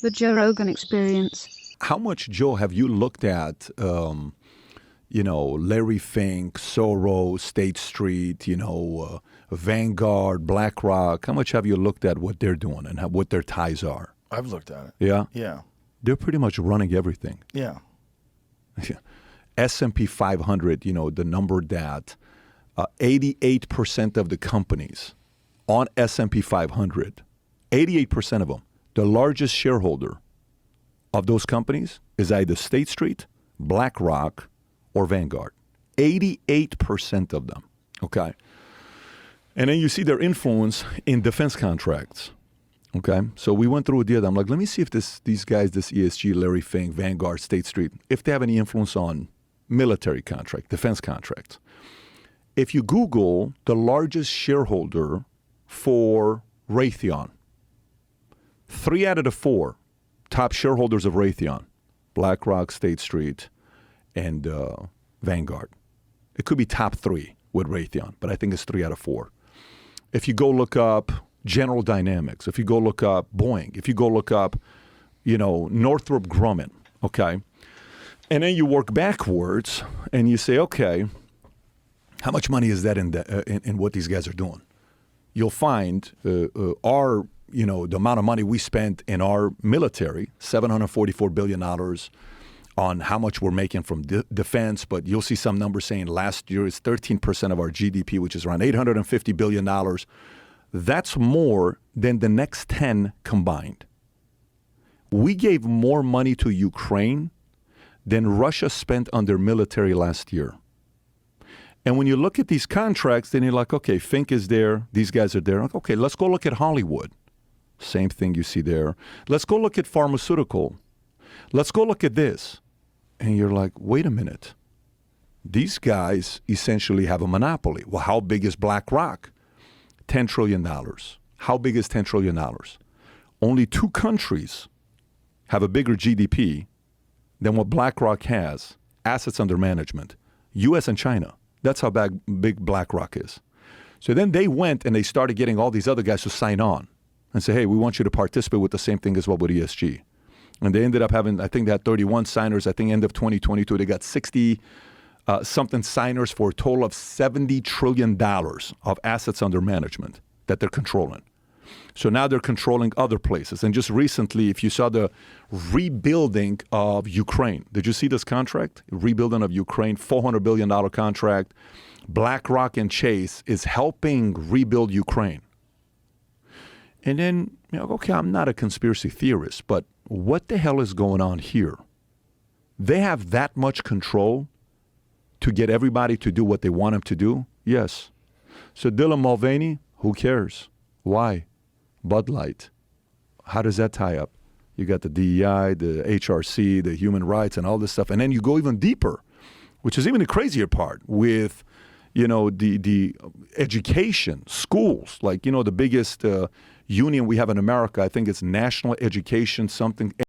The Joe Rogan Experience. How much, Joe, have you looked at, Larry Fink, Soros, State Street, Vanguard, BlackRock? How much have you looked at what they're doing and what their ties are? I've looked at it. Yeah? Yeah. They're pretty much running everything. Yeah. S&P 500, the number that 88% of the companies on S&P 500, 88% of them, the largest shareholder of those companies is either State Street, BlackRock, or Vanguard. 88% of them, okay? And then you see their influence in defense contracts, okay? So we went through a deal. I'm like, let me see if these guys, this ESG, Larry Fink, Vanguard, State Street, if they have any influence on military contract, defense contracts. If you Google the largest shareholder for Raytheon, 3 out of the 4 top shareholders of Raytheon, BlackRock, State Street, and Vanguard. It could be top 3 with Raytheon, but I think it's 3 out of 4. If you go look up General Dynamics, if you go look up Boeing, if you go look up, Northrop Grumman, okay? And then you work backwards and you say, okay, how much money is that in what these guys are doing? You'll find the amount of money we spent in our military, $744 billion on how much we're making from defense, but you'll see some numbers saying last year it's 13% of our GDP, which is around $850 billion. That's more than the next 10 combined. We gave more money to Ukraine than Russia spent on their military last year. And when you look at these contracts, then you're like, okay, Fink is there, these guys are there. Okay, let's go look at Hollywood. Same thing you see there. Let's go look at pharmaceutical. Let's go look at this. And you're like, wait a minute. These guys essentially have a monopoly. Well, how big is BlackRock? $10 trillion. How big is $10 trillion? Only 2 countries have a bigger GDP than what BlackRock has, assets under management, U.S. and China. That's how big BlackRock is. So then they went and they started getting all these other guys to sign on and say, hey, we want you to participate with the same thing as well with ESG. And they ended up having, I think they had 31 signers. I think end of 2022, they got 60-something signers for a total of $70 trillion of assets under management that they're controlling. So now they're controlling other places. And just recently, if you saw the rebuilding of Ukraine, did you see this contract? Rebuilding of Ukraine, $400 billion contract. BlackRock and Chase is helping rebuild Ukraine. And then, okay, I'm not a conspiracy theorist, but what the hell is going on here? They have that much control to get everybody to do what they want them to do? Yes. So Dylan Mulvaney, who cares? Why? Bud Light. How does that tie up? You got the DEI, the HRC, the human rights, and all this stuff. And then you go even deeper, which is even the crazier part with, the education, schools. Like, the biggest union we have in America, I think it's National Education something.